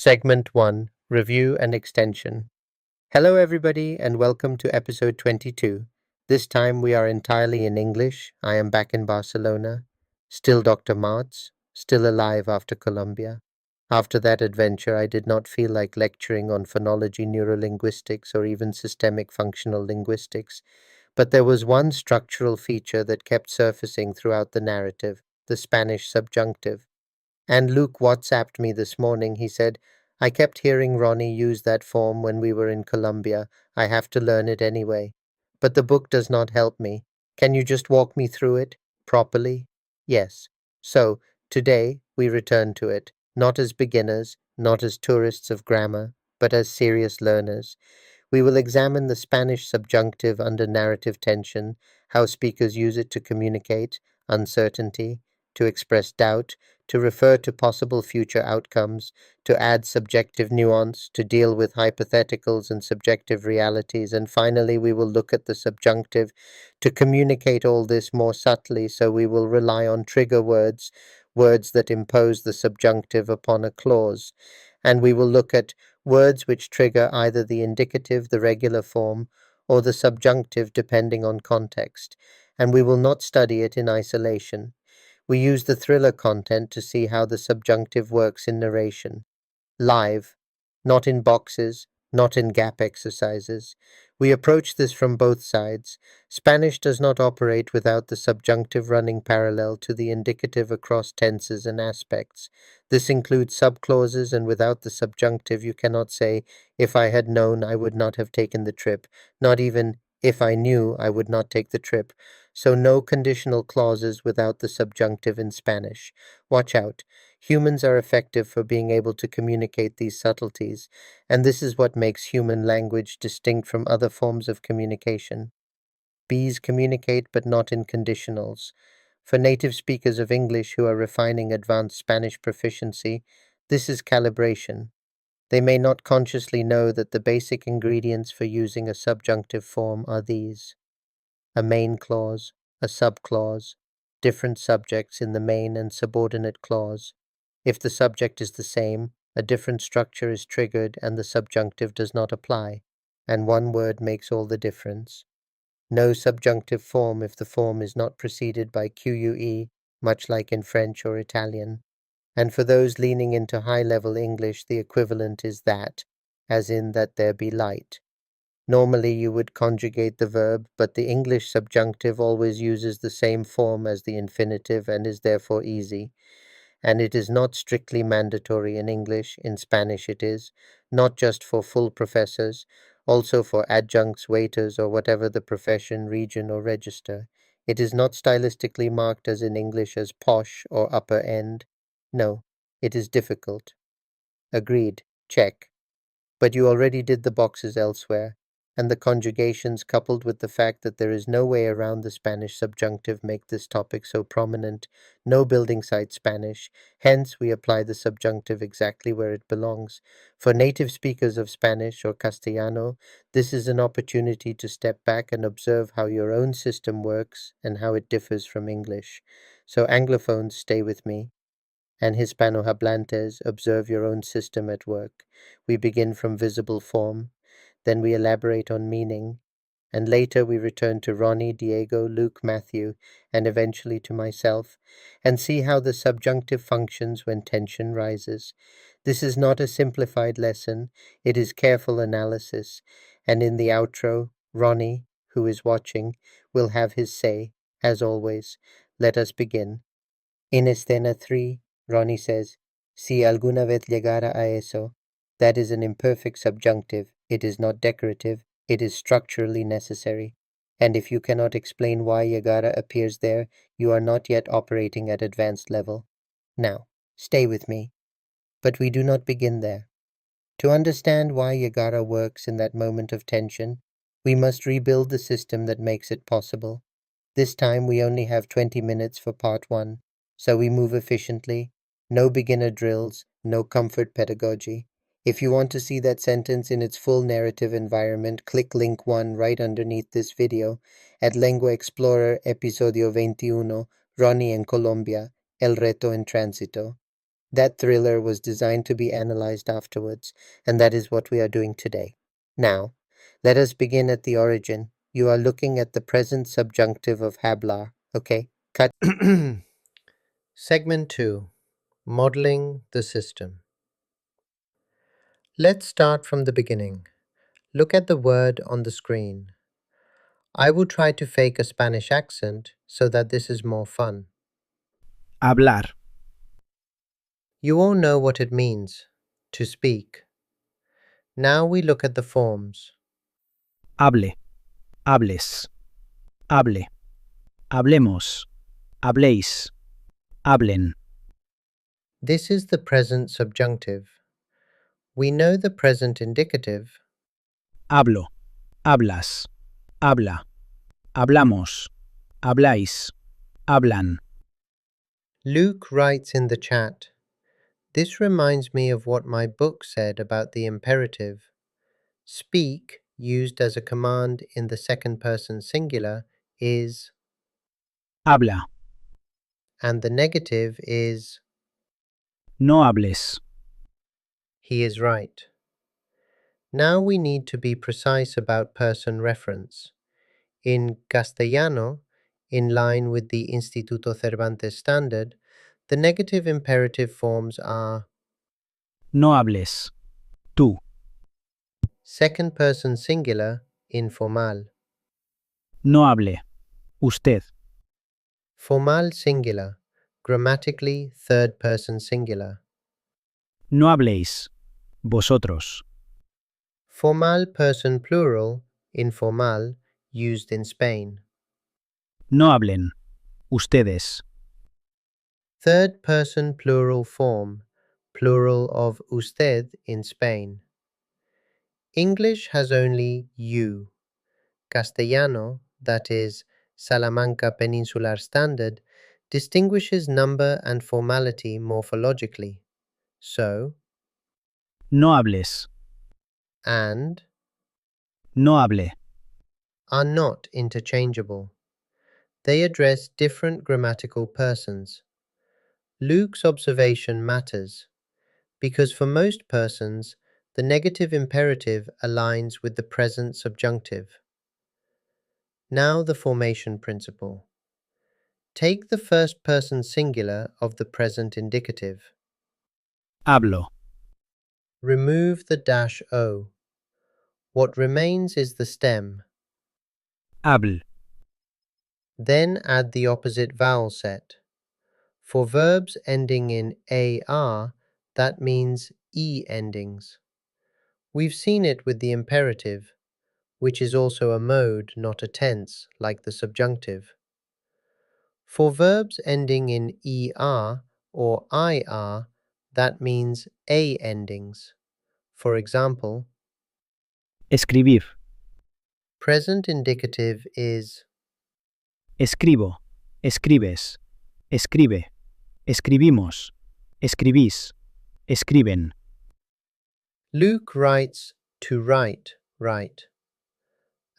Segment 1, Review and Extension. Hello everybody and welcome to episode 22. This time we are entirely in English. I am back in Barcelona. Still Dr. Martz, still alive after Colombia. After that adventure I did not feel like lecturing on phonology, neurolinguistics, or even systemic functional linguistics, but there was one structural feature that kept surfacing throughout the narrative, the Spanish subjunctive. And Luke WhatsApped me this morning. He said, I kept hearing Ronny use that form when we were in Colombia. I have to learn it anyway. But the book does not help me. Can you just walk me through it properly? Yes. So, today we return to it, not as beginners, not as tourists of grammar, but as serious learners. We will examine the Spanish subjunctive under narrative tension, how speakers use it to communicate uncertainty, to express doubt, to refer to possible future outcomes, to add subjective nuance, to deal with hypotheticals and subjective realities, and finally we will look at the subjunctive to communicate all this more subtly, so we will rely on trigger words, words that impose the subjunctive upon a clause, and we will look at words which trigger either the indicative, the regular form, or the subjunctive depending on context, and we will not study it in isolation. We use the thriller content to see how the subjunctive works in narration. Live, not in boxes, not in gap exercises. We approach this from both sides. Spanish does not operate without the subjunctive running parallel to the indicative across tenses and aspects. This includes subclauses, and without the subjunctive you cannot say, if I had known I would not have taken the trip, not even, if I knew I would not take the trip. So no conditional clauses without the subjunctive in Spanish. Watch out. Humans are effective for being able to communicate these subtleties, and this is what makes human language distinct from other forms of communication. Bees communicate but not in conditionals. For native speakers of English who are refining advanced Spanish proficiency, this is calibration. They may not consciously know that the basic ingredients for using a subjunctive form are these: a main clause, a subclause, different subjects in the main and subordinate clause. If the subject is the same, a different structure is triggered and the subjunctive does not apply, and one word makes all the difference. No subjunctive form if the form is not preceded by QUE, much like in French or Italian. And for those leaning into high-level English, the equivalent is that, as in that there be light. Normally you would conjugate the verb, but the English subjunctive always uses the same form as the infinitive and is therefore easy. And it is not strictly mandatory in English. In Spanish it is, not just for full professors, also for adjuncts, waiters, or whatever the profession, region, or register. It is not stylistically marked as in English as posh or upper end. No, it is difficult. Agreed. Check. But you already did the boxes elsewhere, and the conjugations coupled with the fact that there is no way around the Spanish subjunctive make this topic so prominent, no building site Spanish, hence we apply the subjunctive exactly where it belongs. For native speakers of Spanish or Castellano, this is an opportunity to step back and observe how your own system works and how it differs from English. So Anglophones, stay with me, and Hispanohablantes, observe your own system at work. We begin from visible form, then we elaborate on meaning, and later we return to Ronny, Diego, Luke, Matthew, and eventually to myself, and see how the subjunctive functions when tension rises. This is not a simplified lesson, it is careful analysis, and in the outro, Ronny, who is watching, will have his say, as always. Let us begin. In Escena 3, Ronny says, Si alguna vez llegara a eso, that is an imperfect subjunctive. It is not decorative, it is structurally necessary. And if you cannot explain why llegara appears there, you are not yet operating at advanced level. Now, stay with me. But we do not begin there. To understand why llegara works in that moment of tension, we must rebuild the system that makes it possible. This time we only have 20 minutes for part 1, so we move efficiently. No beginner drills, no comfort pedagogy. If you want to see that sentence in its full narrative environment, click link 1 right underneath this video at Lengua Explorer Episodio 21, Ronny en Colombia, El reto en tránsito. That thriller was designed to be analyzed afterwards, and that is what we are doing today. Now, let us begin at the origin. You are looking at the present subjunctive of hablar, okay? Cut. Segment 2. Modeling the system. Let's start from the beginning. Look at the word on the screen. I will try to fake a Spanish accent so that this is more fun. Hablar. You all know what it means, to speak. Now we look at the forms. Hable. Hables. Hable. Hablemos. Habléis. Hablen. This is the present subjunctive. We know the present indicative. Hablo. Hablas. Habla. Hablamos. Habláis. Hablan. Luke writes in the chat, "This reminds me of what my book said about the imperative. Speak, used as a command in the second person singular, is, Habla. and the negative is." No hables. He is right. Now we need to be precise about person reference. In Castellano, in line with the Instituto Cervantes standard, the negative imperative forms are No hables. Tú. second person singular, informal, No hable. Usted. formal singular, grammatically third person singular, No habléis. Vosotros. formal person plural, informal, used in Spain, No hablen. Ustedes. third person plural form, plural of usted in Spain. English has only you. Castellano, that is, Salamanca Peninsular Standard, distinguishes number and formality morphologically. So, No hables. and No hable. are not interchangeable. They address different grammatical persons. Luke's observation matters, because for most persons, the negative imperative aligns with the present subjunctive. Now the formation principle. Take the first person singular of the present indicative. Hablo. Remove the dash O. What remains is the stem. Habl. Then add the opposite vowel set. For verbs ending in AR, that means E endings. We've seen it with the imperative, which is also a mode, not a tense, like the subjunctive. For verbs ending in ER or IR, that means A endings. For example, Escribir. present indicative is Escribo. Escribes. Escribe. Escribimos. Escribís. Escriben. Luke writes to write, write.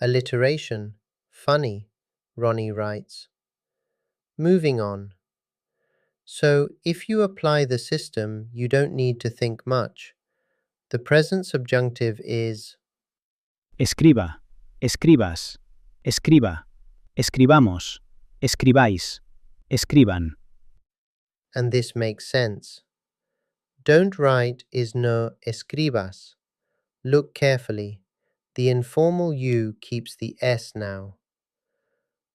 Alliteration, funny, Ronny writes. Moving on. So if you apply the system, you don't need to think much. The present subjunctive is, Escriba. Escribas. Escriba. Escribamos. Escribáis. Escriban. and this makes sense. Don't write is no escribas. Look carefully. The informal U keeps the S now.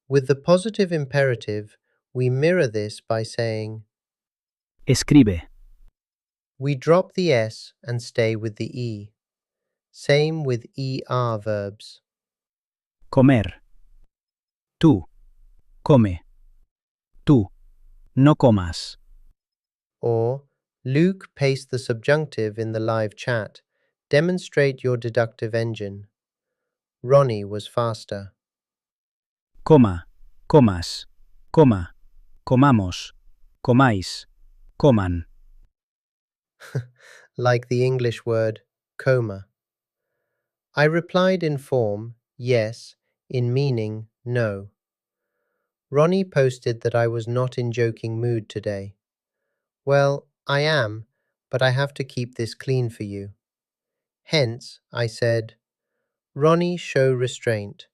With the positive imperative, we mirror this by saying, Escribe. we drop the S and stay with the E. Same with ER verbs. Comer. Tú. Come. Tú. No comas. Or, Luke pastes the subjunctive in the live chat. Demonstrate your deductive engine. Ronny was faster. Coma. Comas. Coma. Comamos. Comáis. Coman. Like the English word coma. I replied in form, yes, in meaning, no. Ronny posted that I was not in joking mood today. Well, I am, but I have to keep this clean for you. Hence, I said, Ronny, show restraint.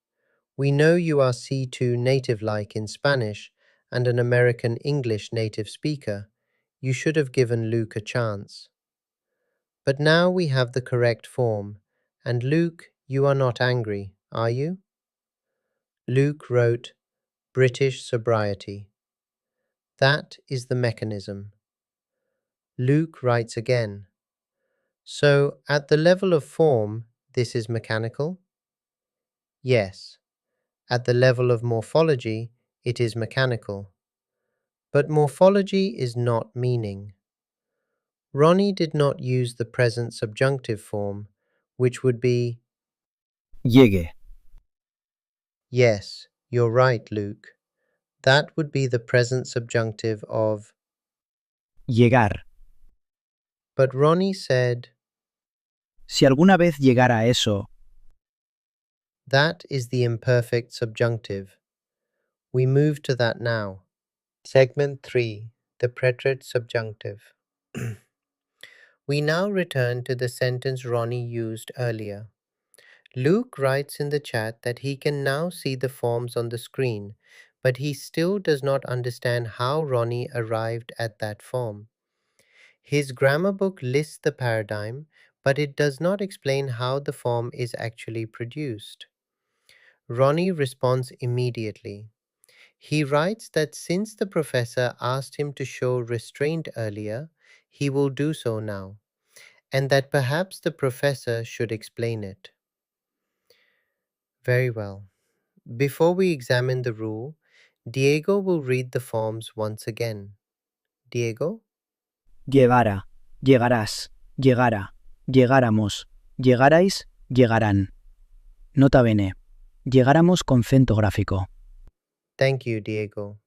We know you are C2 native-like in Spanish and an American English native speaker. You should have given Luke a chance. But now we have the correct form, and Luke, you are not angry, are you? Luke wrote, British sobriety. That is the mechanism. Luke writes again. So, at the level of form, this is mechanical? Yes. At the level of morphology, it is mechanical. But morphology is not meaning. Ronny did not use the present subjunctive form, which would be, Llegue. yes, you're right, Luke. That would be the present subjunctive of, Llegar. but Ronny said, Si alguna vez llegara a eso, that is the imperfect subjunctive. We move to that now. Segment 3, the preterite subjunctive. We now return to the sentence Ronny used earlier. Luke writes in the chat that he can now see the forms on the screen, but he still does not understand how Ronny arrived at that form. His grammar book lists the paradigm, but it does not explain how the form is actually produced. Ronny responds immediately. He writes that since the professor asked him to show restraint earlier, he will do so now, and that perhaps the professor should explain it. Very well. Before we examine the rule, Diego will read the forms once again. Diego? llevara, llegarás, llegara, llegáramos, llegarais, llegarán. Nota bene. Llegáramos con cento gráfico. Thank you, Diego.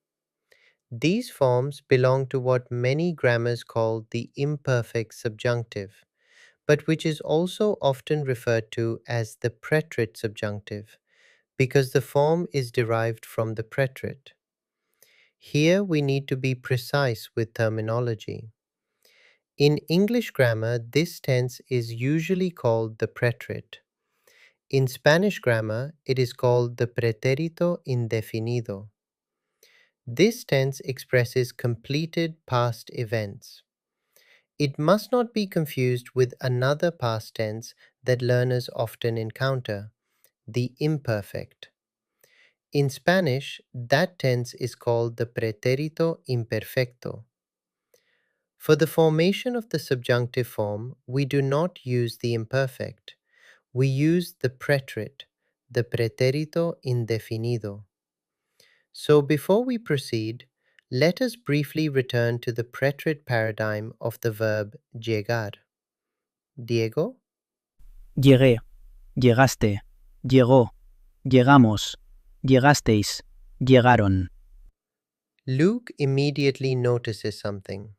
These forms belong to what many grammars call the imperfect subjunctive, but which is also often referred to as the preterite subjunctive, because the form is derived from the preterite. Here we need to be precise with terminology. In English grammar, this tense is usually called the preterite. In Spanish grammar, it is called the pretérito indefinido. This tense expresses completed past events. It must not be confused with another past tense that learners often encounter, the imperfect. In Spanish, that tense is called the pretérito imperfecto. For the formation of the subjunctive form, we do not use the imperfect. We use the preterite, the pretérito indefinido. So before we proceed, let us briefly return to the preterite paradigm of the verb llegar. Diego? Llegué, llegaste, llegó, llegamos, llegasteis, llegaron. Luke immediately notices something.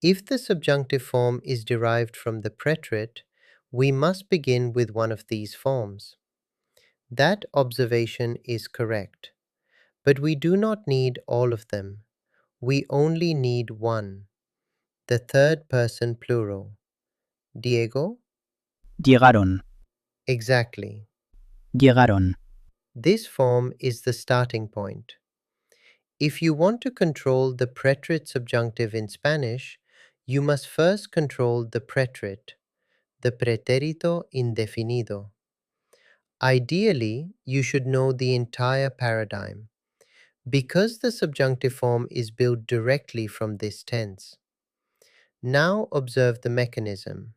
If the subjunctive form is derived from the preterite, we must begin with one of these forms. That observation is correct, but we do not need all of them. We only need one, the third person plural. Diego? Llegaron, Exactly. llegaron. This form is the starting point. If you want to control the preterite subjunctive in Spanish, you must first control the preterite, the pretérito indefinido. Ideally, you should know the entire paradigm, because the subjunctive form is built directly from this tense. Now observe the mechanism.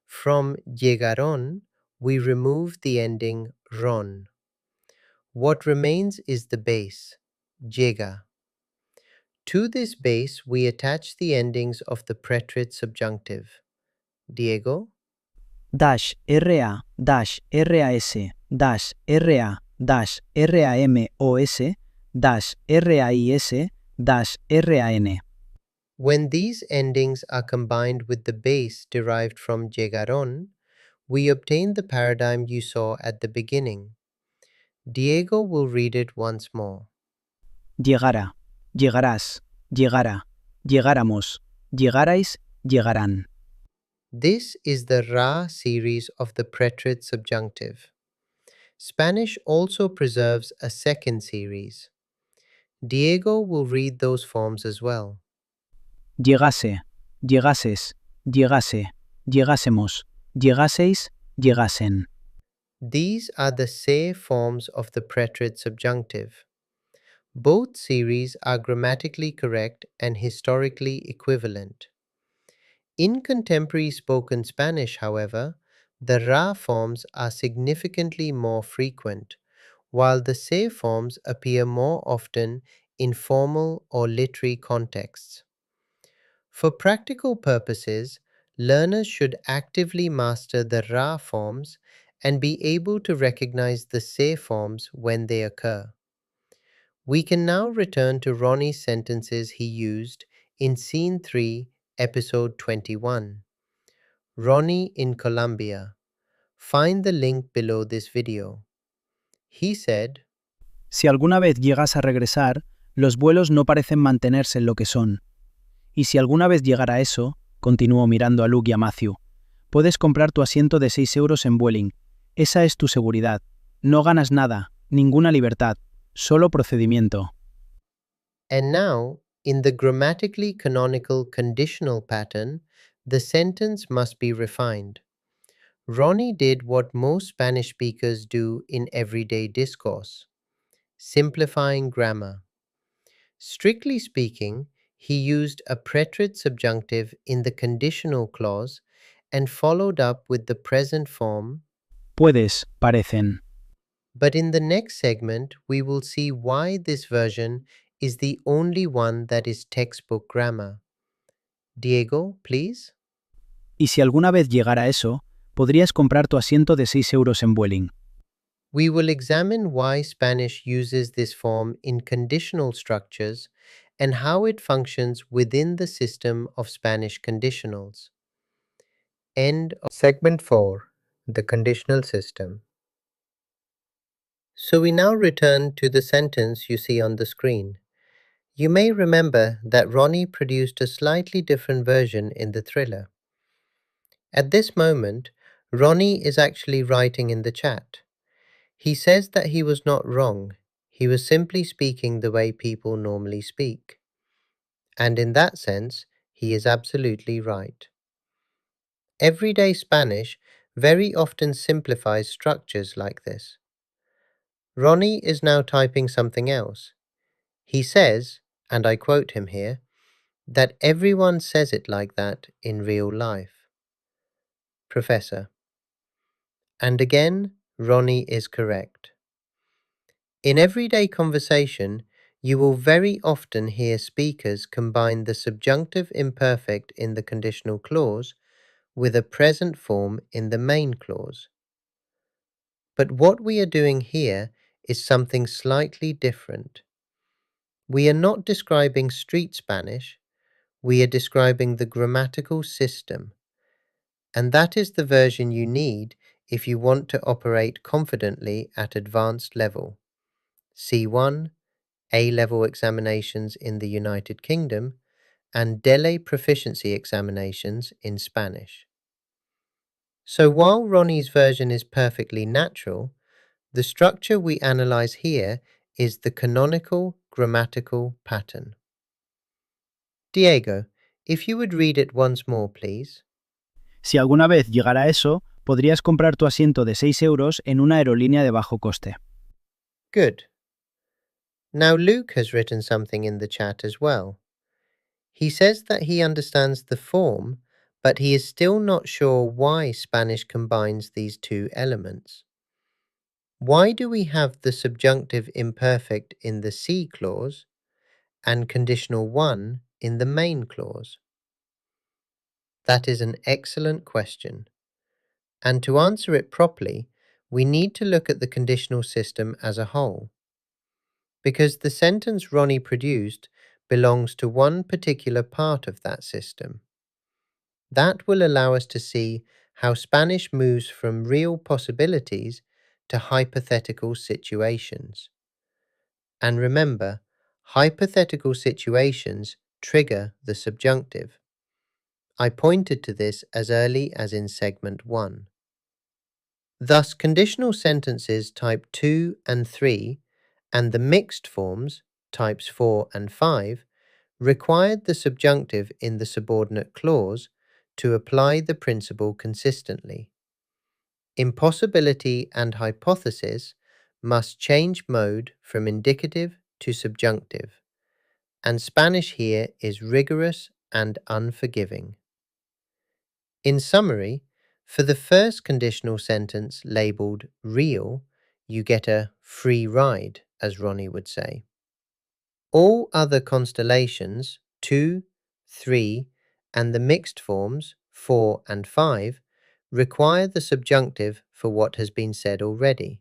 From llegaron, we remove the ending ron. What remains is the base, llega. To this base, we attach the endings of the preterite subjunctive. Diego? Dash, RA, dash, RAS, dash, RA, dash, RAMOS, dash, RAIS, dash, RAN. When these endings are combined with the base derived from llegaron, we obtain the paradigm you saw at the beginning. Diego will read it once more. Llegara, llegarás, llegara, llegáramos, llegarais, llegarán. This is the ra series of the preterite subjunctive. Spanish also preserves a second series. Diego will read those forms as well. Llegase, llegases, llegase, llegásemos, llegaseis, llegasen. These are the se forms of the preterite subjunctive. Both series are grammatically correct and historically equivalent. In contemporary spoken Spanish, however, the ra forms are significantly more frequent, while the se forms appear more often in formal or literary contexts. For practical purposes, learners should actively master the ra forms and be able to recognize the se forms when they occur. We can now return to Ronny's sentences he used in Scene 3, Episode 21. Ronny in Colombia. Find the link below this video. He said, Si alguna vez llegas a regresar, los vuelos no parecen mantenerse en lo que son. Y si alguna vez llegara eso, continuó mirando a Luke y a Matthew, puedes comprar tu asiento de 6 euros en Vueling. Esa es tu seguridad. No ganas nada, ninguna libertad, solo procedimiento. and now, in the grammatically canonical conditional pattern, the sentence must be refined. Ronny did what most Spanish speakers do in everyday discourse, simplifying grammar. Strictly speaking, he used a preterite subjunctive in the conditional clause and followed up with the present form, Puedes, parecen. but in the next segment we will see why this version is the only one that is textbook grammar. Diego, please. Y si alguna vez llegara eso, podrías comprar tu asiento de 6 euros en Vueling. We will examine why Spanish uses this form in conditional structures and how it functions within the system of Spanish conditionals. End of segment 4, the conditional system. So we now return to the sentence you see on the screen. You may remember that Ronny produced a slightly different version in the thriller. At this moment, Ronny is actually writing in the chat. He says that he was not wrong, he was simply speaking the way people normally speak. And in that sense, he is absolutely right. Everyday Spanish very often simplifies structures like this. Ronny is now typing something else. He says, and I quote him here, that everyone says it like that in real life. Professor. And again, Ronny is correct. In everyday conversation, you will very often hear speakers combine the subjunctive imperfect in the conditional clause with a present form in the main clause. But what we are doing here is something slightly different. We are not describing street Spanish, we are describing the grammatical system. And that is the version you need if you want to operate confidently at advanced level. C1, A-level examinations in the United Kingdom, and DELE proficiency examinations in Spanish. So while Ronny's version is perfectly natural, the structure we analyze here is the canonical grammatical pattern. Diego, if you would read it once more, please. Si alguna vez llegara eso, podrías comprar tu asiento de 6 euros en una aerolínea de bajo coste. Good. Now Luke has written something in the chat as well. He says that he understands the form, but he is still not sure why Spanish combines these two elements. Why do we have the subjunctive imperfect in the C clause and conditional 1 in the main clause? That is an excellent question. And to answer it properly, we need to look at the conditional system as a whole. Because the sentence Ronny produced belongs to one particular part of that system. That will allow us to see how Spanish moves from real possibilities to hypothetical situations. And remember, hypothetical situations trigger the subjunctive. I pointed to this as early as in segment 1. Thus, conditional sentences type 2 and 3 and the mixed forms, types 4 and 5, required the subjunctive in the subordinate clause to apply the principle consistently. Impossibility and hypothesis must change mode from indicative to subjunctive, and Spanish here is rigorous and unforgiving. In summary, for the first conditional sentence labeled real, you get a free ride, as Ronny would say. All other constellations, 2, 3, and the mixed forms, 4 and 5, require the subjunctive for what has been said already.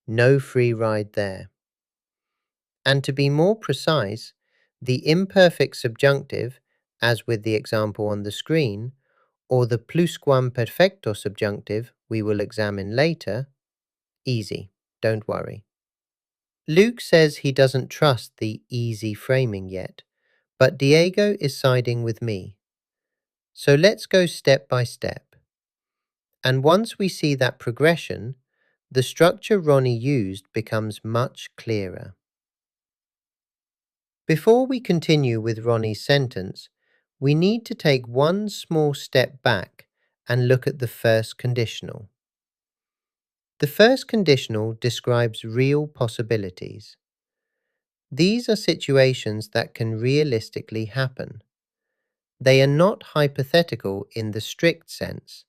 No free ride there. And to be more precise, the imperfect subjunctive, as with the example on the screen, or the pluscuamperfecto subjunctive we will examine later, easy, don't worry. Luke says he doesn't trust the easy framing yet, but Diego is siding with me. So let's go step by step. And once we see that progression, the structure Ronny used becomes much clearer. Before we continue with Ronny's sentence, we need to take one small step back and look at the first conditional. The first conditional describes real possibilities. These are situations that can realistically happen. They are not hypothetical in the strict sense,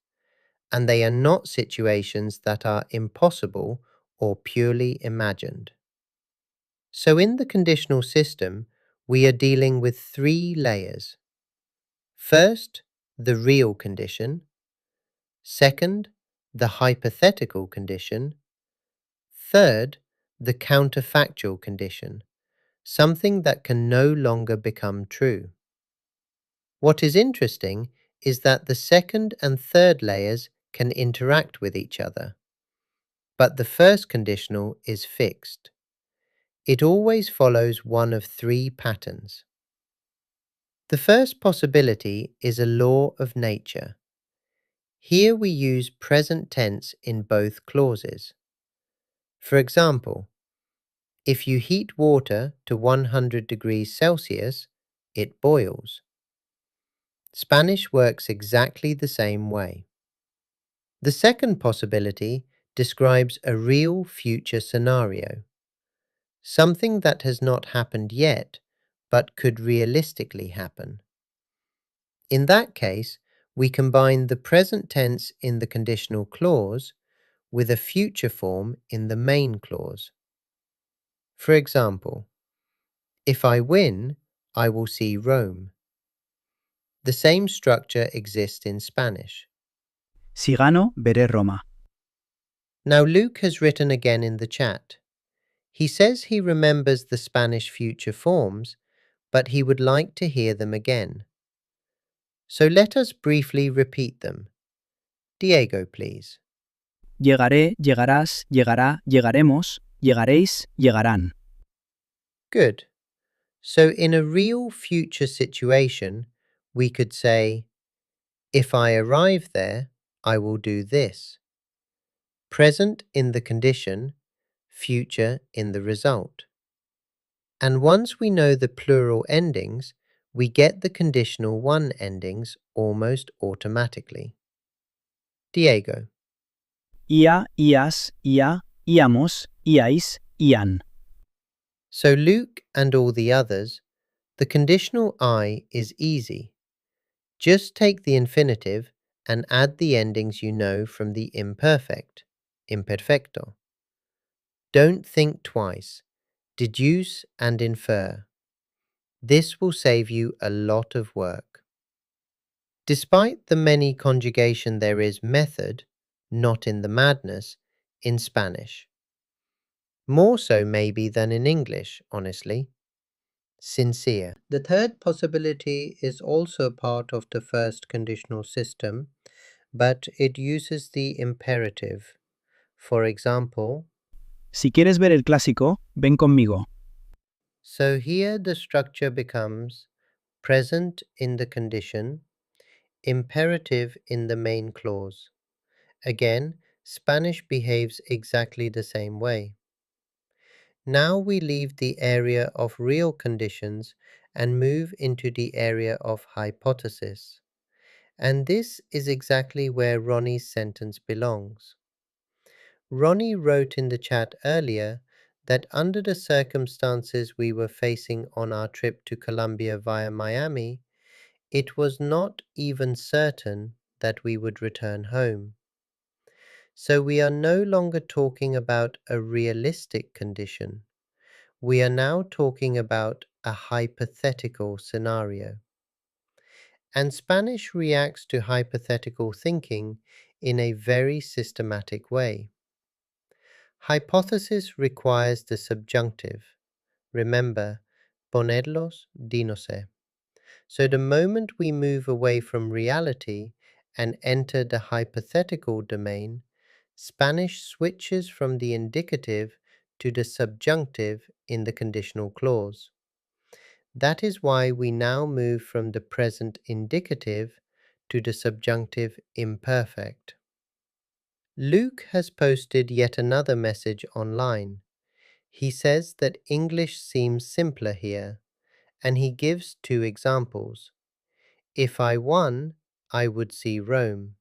and they are not situations that are impossible or purely imagined. So in the conditional system, we are dealing with 3 layers. First, the real condition. Second, the hypothetical condition. Third, the counterfactual condition, something that can no longer become true. What is interesting is that the second and third layers can interact with each other, but the first conditional is fixed. It always follows one of 3 patterns. The first possibility is a law of nature. Here we use present tense in both clauses. For example, if you heat water to 100 degrees Celsius, it boils. Spanish works exactly the same way. The second possibility describes a real future scenario, something that has not happened yet, but could realistically happen. In that case, we combine the present tense in the conditional clause with a future form in the main clause. For example, if I win, I will see Rome. The same structure exists in Spanish. Si gano, veré Roma. Now Luke has written again in the chat. He says he remembers the Spanish future forms, but he would like to hear them again. So let us briefly repeat them. Diego, please. Llegaré, llegarás, llegará, llegaremos, llegaréis, llegarán. Good. So in a real future situation, we could say, if I arrive there, I will do this. Present in the condition, future in the result. And once we know the plural endings, we get the conditional 1 endings almost automatically. Diego. Ia, ias, ia, íamos, íais, ían. So Luke and all the others, the conditional I is easy. Just take the infinitive and add the endings you know from the imperfect, imperfecto. Don't think twice. Deduce and infer. This will save you a lot of work. Despite the many conjugation there is method, not in the madness, in Spanish. More so maybe than in English, honestly. Sincere. The third possibility is also part of the first conditional system, but it uses the imperative. For example, Si quieres ver el clásico, ven conmigo. so here the structure becomes present in the condition, Imperative in the main clause. Again, Spanish behaves exactly the same way. Now we leave the area of real conditions and move into the area of hypothesis. And this is exactly where Ronnie's sentence belongs. Ronny wrote in the chat earlier that under the circumstances we were facing on our trip to Colombia via Miami, it was not even certain that we would return home. So we are no longer talking about a realistic condition. We are now talking about a hypothetical scenario. And Spanish reacts to hypothetical thinking in a very systematic way. Hypothesis requires the subjunctive. Remember, ponerlos dinose. So the moment we move away from reality and enter the hypothetical domain, Spanish switches from the indicative to the subjunctive in the conditional clause. That is why we now move from the present indicative to the subjunctive imperfect. Luke has posted yet another message online. He says that English seems simpler here, and he gives two examples. If I won, I would see Rome.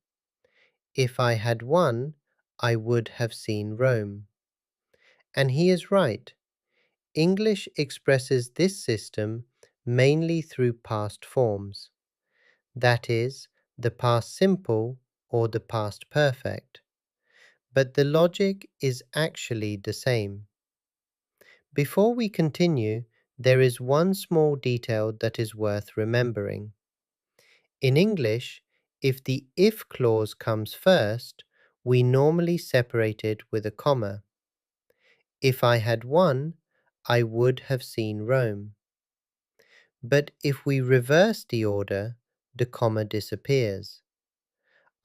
If I had won, I would have seen Rome. And he is right. English expresses this system mainly through past forms. That is, the past simple or the past perfect. But the logic is actually the same. Before we continue, there is one small detail that is worth remembering. In English, if the if clause comes first, we normally separate it with a comma. If I had won, I would have seen Rome. But if we reverse the order, the comma disappears.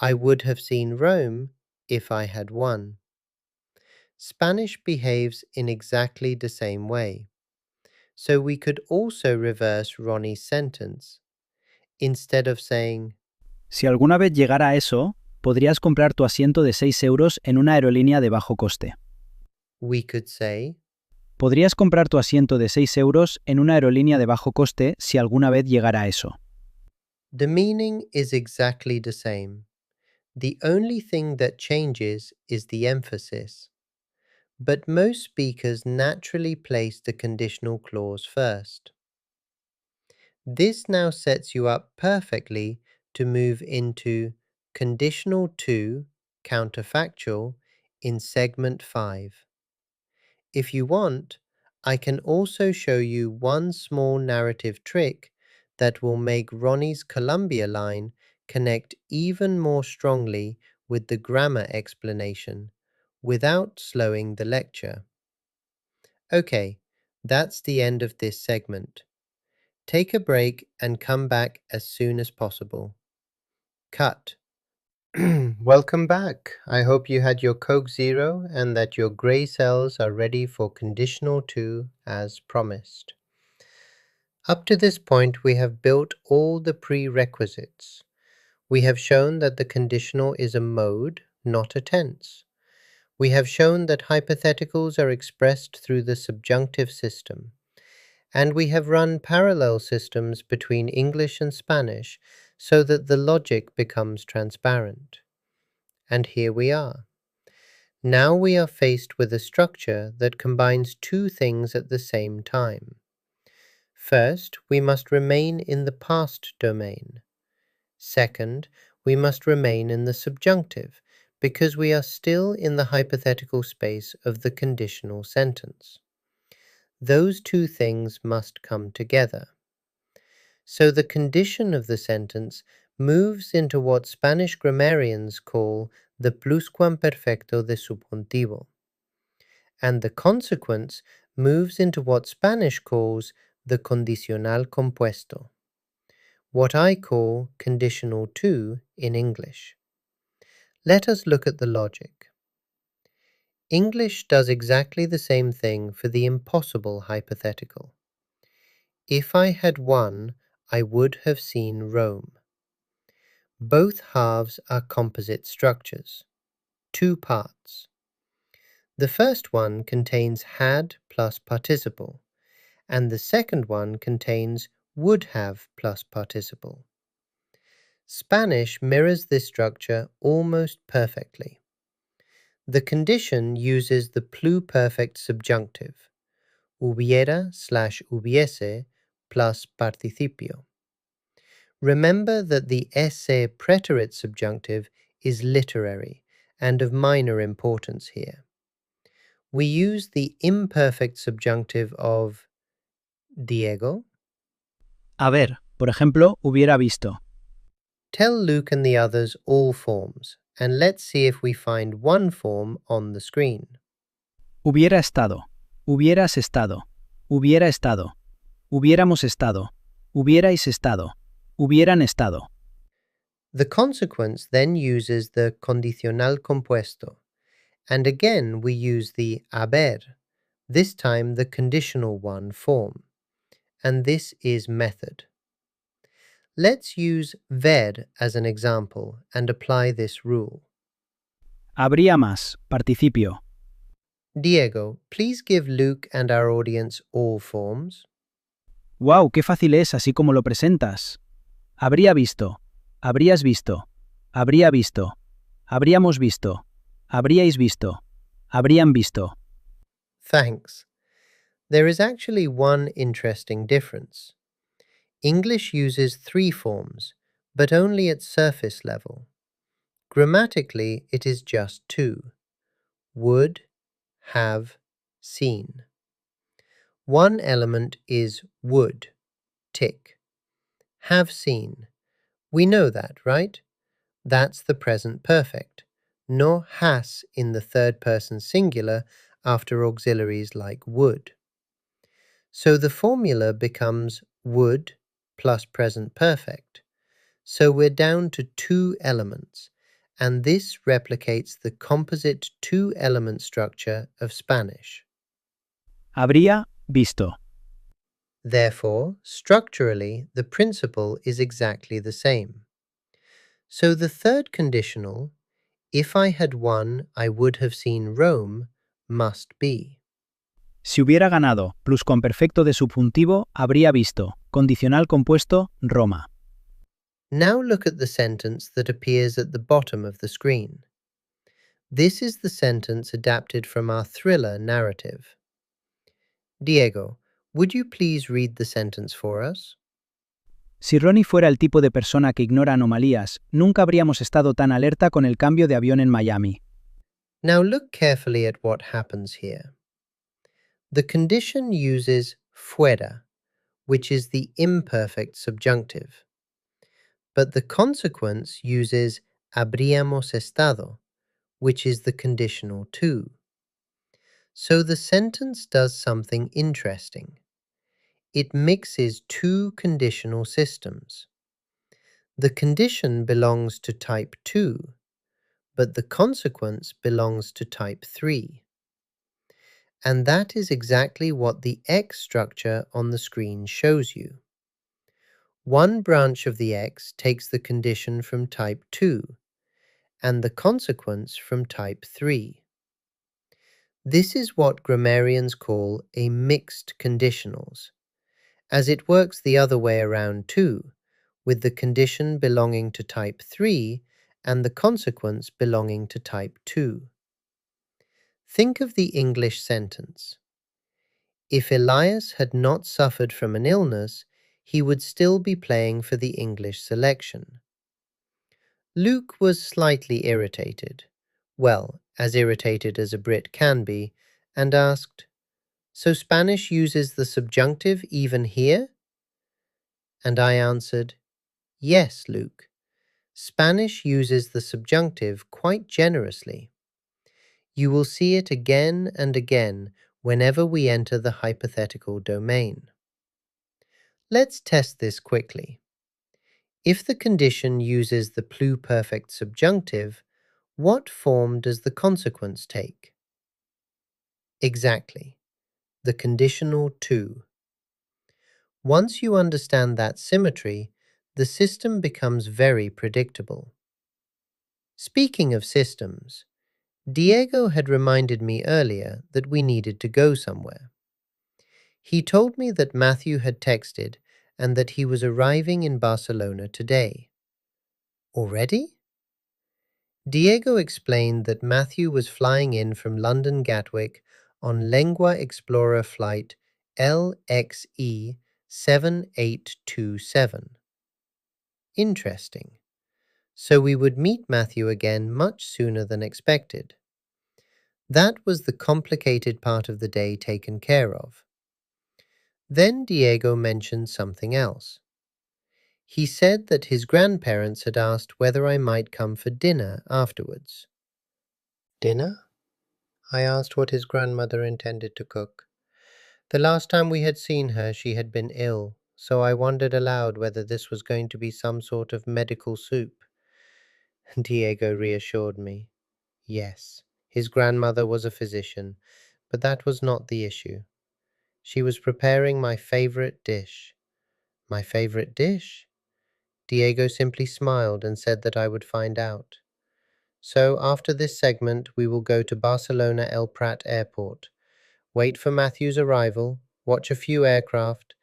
I would have seen Rome if I had won. Spanish behaves in exactly the same way. So we could also reverse Ronnie's sentence. Instead of saying, Si alguna vez llegara a eso, podrías comprar tu asiento de 6 euros en una aerolínea de bajo coste. we could say, Podrías comprar tu asiento de 6 euros en una aerolínea de bajo coste si alguna vez llegara a eso. the meaning is exactly the same. The only thing that changes is the emphasis. But most speakers naturally place the conditional clause first. This now sets you up perfectly to move into conditional to counterfactual in segment 5. If you want, I can also show you one small narrative trick that will make Ronnie's Colombia line connect even more strongly with the grammar explanation without slowing the lecture. Okay, that's the end of this segment. Take a break and come back as soon as possible. Cut. Welcome back. I hope you had your Coke Zero and that your grey cells are ready for conditional to as promised. Up to this point, we have built all the prerequisites. We have shown that the conditional is a mode, not a tense. We have shown that hypotheticals are expressed through the subjunctive system. And we have run parallel systems between English and Spanish so that the logic becomes transparent. And here we are. Now we are faced with a structure that combines two things at the same time. First, we must remain in the past domain. Second, we must remain in the subjunctive, because we are still in the hypothetical space of the conditional sentence. Those two things must come together. So the condition of the sentence moves into what Spanish grammarians call the pluscuamperfecto de subjuntivo, and the consequence moves into what Spanish calls the condicional compuesto, what I call conditional to in English. Let us look at the logic. English does exactly the same thing for the impossible hypothetical. If I had won, I would have seen Rome. Both halves are composite structures, two parts. The first one contains had plus participle, and the second one contains would have plus participle. Spanish mirrors this structure almost perfectly. The condition uses the pluperfect subjunctive, hubiera/hubiese plus participio. Remember that the esse preterite subjunctive is literary and of minor importance here. We use the imperfect subjunctive of Diego. A ver, por ejemplo, hubiera visto. Tell Luke and the others all forms, and let's see if we find one form on the screen. Hubiera estado. Hubieras estado. Hubiera estado. Hubiéramos estado. Hubierais estado. Hubieran estado. The consequence then uses the condicional compuesto, and again we use the haber, this time the conditional one form, and this is method. Let's use ver as an example and apply this rule. Habría más. Participio. Diego, please give Luke and our audience all forms. ¡Wow! ¡Qué fácil es así como lo presentas! Habría visto. Habrías visto. Habría visto. Habríamos visto. Habríais visto. Habrían visto. Thanks. There is actually one interesting difference. English uses three forms, but only at surface level. Grammatically, it is just two: would, have, seen. One element is would, tick. Have seen. We know that, right? That's the present perfect. No has in the third person singular after auxiliaries like would. So the formula becomes would plus present perfect. So we're down to two elements, and this replicates the composite two-element structure of Spanish. Habría visto. Therefore, structurally, the principle is exactly the same. So the third conditional, if I had won, I would have seen Rome, must be. Si hubiera ganado, pluscuamperfecto de subjuntivo, habría visto. Condicional compuesto, Roma. Now look at the sentence that appears at the bottom of the screen. This is the sentence adapted from our thriller narrative. Diego, would you please read the sentence for us? Si Ronny fuera el tipo de persona que ignora anomalías, nunca habríamos estado tan alerta con el cambio de avión en Miami. Now look carefully at what happens here. The condition uses fuera, which is the imperfect subjunctive. But the consequence uses habríamos estado, which is the conditional too. So the sentence does something interesting. It mixes two conditional systems. The condition belongs to type 2, but the consequence belongs to type 3. And that is exactly what the X structure on the screen shows you. One branch of the X takes the condition from type 2, and the consequence from type 3. This is what grammarians call a mixed conditionals, as it works the other way around too, with the condition belonging to type 3 and the consequence belonging to type 2. Think of the English sentence. If Elias had not suffered from an illness, he would still be playing for the English selection. Luke was slightly irritated, well, as irritated as a Brit can be, and asked, "So Spanish uses the subjunctive even here?" And I answered, "Yes, Luke. Spanish uses the subjunctive quite generously. You will see it again and again whenever we enter the hypothetical domain." Let's test this quickly. If the condition uses the pluperfect subjunctive, what form does the consequence take? Exactly, the conditional to. Once you understand that symmetry, the system becomes very predictable. Speaking of systems, Diego had reminded me earlier that we needed to go somewhere. He told me that Matthew had texted and that he was arriving in Barcelona today. Already? Diego explained that Matthew was flying in from London Gatwick on Lengua Explorer flight LXE 7827. Interesting. So we would meet Matthew again much sooner than expected. That was the complicated part of the day taken care of. Then Diego mentioned something else. He said that his grandparents had asked whether I might come for dinner afterwards. Dinner? I asked what his grandmother intended to cook. The last time we had seen her, she had been ill, so I wondered aloud whether this was going to be some sort of medical soup. Diego reassured me. Yes, his grandmother was a physician, but that was not the issue. She was preparing my favorite dish. My favorite dish? Diego simply smiled and said that I would find out. So after this segment, we will go to Barcelona El Prat Airport, wait for Matthew's arrival, watch a few aircraft,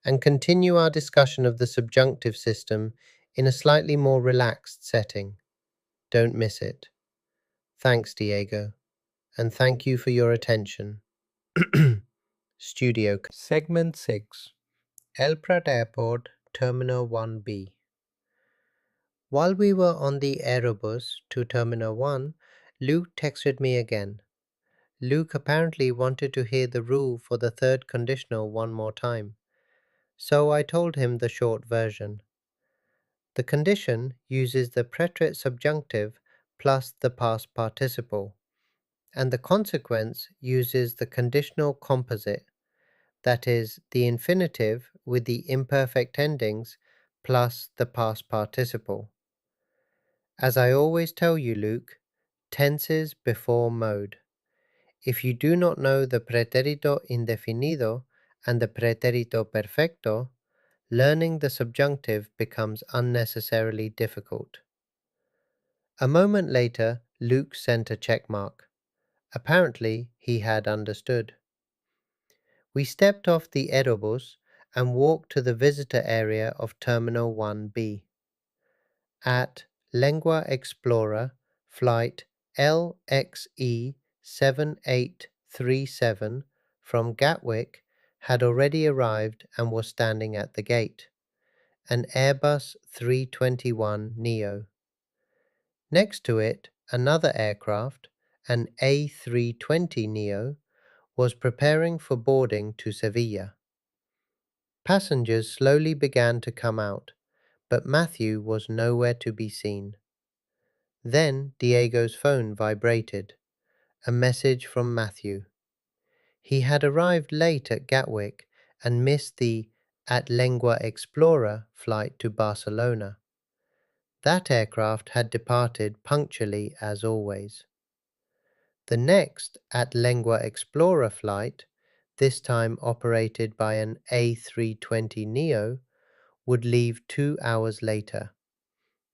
and continue our discussion of the subjunctive system in a slightly more relaxed setting. Don't miss it. Thanks, Diego, and thank you for your attention. Studio Segment 6 El Prat Airport, Terminal 1B. While we were on the aerobus to Terminal 1, Luke texted me again. Luke apparently wanted to hear the rule for the third conditional one more time, so I told him the short version. The condition uses the preterite subjunctive plus the past participle, and the consequence uses the conditional composite, that is, the infinitive with the imperfect endings plus the past participle. As I always tell you, Luke, tenses before mode. If you do not know the pretérito indefinido and the pretérito perfecto, learning the subjunctive becomes unnecessarily difficult. A moment later, Luke sent a check mark. Apparently, he had understood. We stepped off the aerobus and walked to the visitor area of Terminal 1B. At Lengua Explorer, flight LXE 7837 from Gatwick had already arrived and was standing at the gate, an Airbus 321neo. Next to it, another aircraft, an A320neo, was preparing for boarding to Sevilla. Passengers slowly began to come out, but Matthew was nowhere to be seen. Then Diego's phone vibrated. A message from Matthew. He had arrived late at Gatwick and missed the At Lengua Explorer flight to Barcelona. That aircraft had departed punctually as always. The next At Lengua Explorer flight, this time operated by an A320neo, would leave 2 hours later,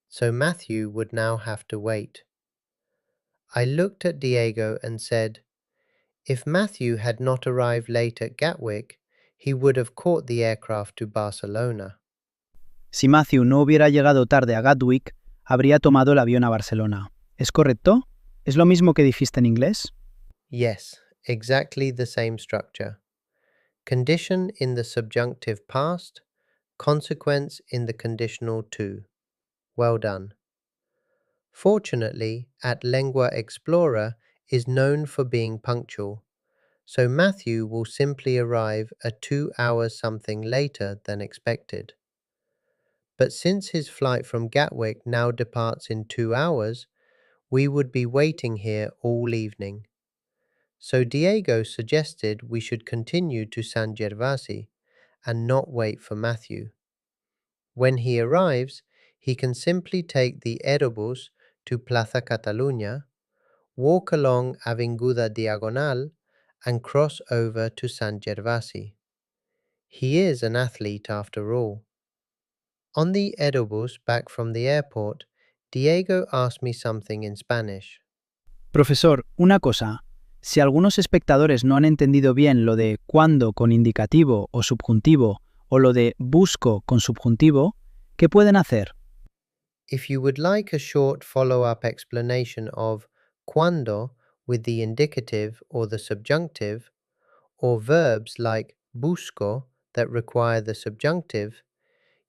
so Matthew would now have to wait. I looked at Diego and said, if Matthew had not arrived late at Gatwick, he would have caught the aircraft to Barcelona. Si Matthew no hubiera llegado tarde a Gatwick, habría tomado el avión a Barcelona. ¿Es correcto? ¿Es lo mismo que dijiste en inglés? Yes, exactly the same structure. Condition in the subjunctive past, consequence in the conditional to. Well done. Fortunately, At Lengua Explorer is known for being punctual, so Matthew will simply arrive a 2 hours something later than expected. But since his flight from Gatwick now departs in 2 hours, we would be waiting here all evening. So Diego suggested we should continue to San Gervasi and not wait for Matthew. When he arrives, he can simply take the aerobus to Plaza Catalunya, walk along Avinguda Diagonal, and cross over to San Gervasi. He is an athlete after all. On the Aerobus back from the airport, Diego asked me something in Spanish. Profesor, una cosa. Si algunos espectadores no han entendido bien lo de cuándo con indicativo o subjuntivo o lo de busco con subjuntivo, ¿qué pueden hacer? If you would like a short follow-up explanation of cuando with the indicative or the subjunctive, or verbs like busco that require the subjunctive,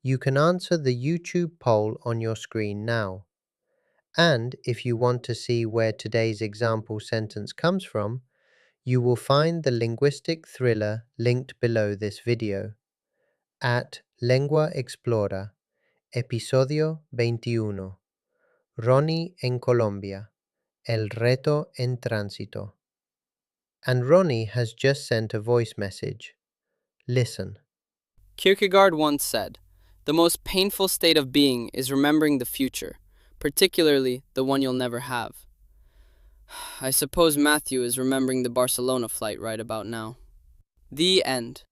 you can answer the YouTube poll on your screen now. And if you want to see where today's example sentence comes from, you will find the linguistic thriller linked below this video at Lengua Explora, Episodio 21, Ronny en Colombia, El reto en tránsito. And Ronny has just sent a voice message. Listen. Kierkegaard once said, "The most painful state of being is remembering the future, particularly the one you'll never have." I suppose Matthew is remembering the Barcelona flight right about now. The end.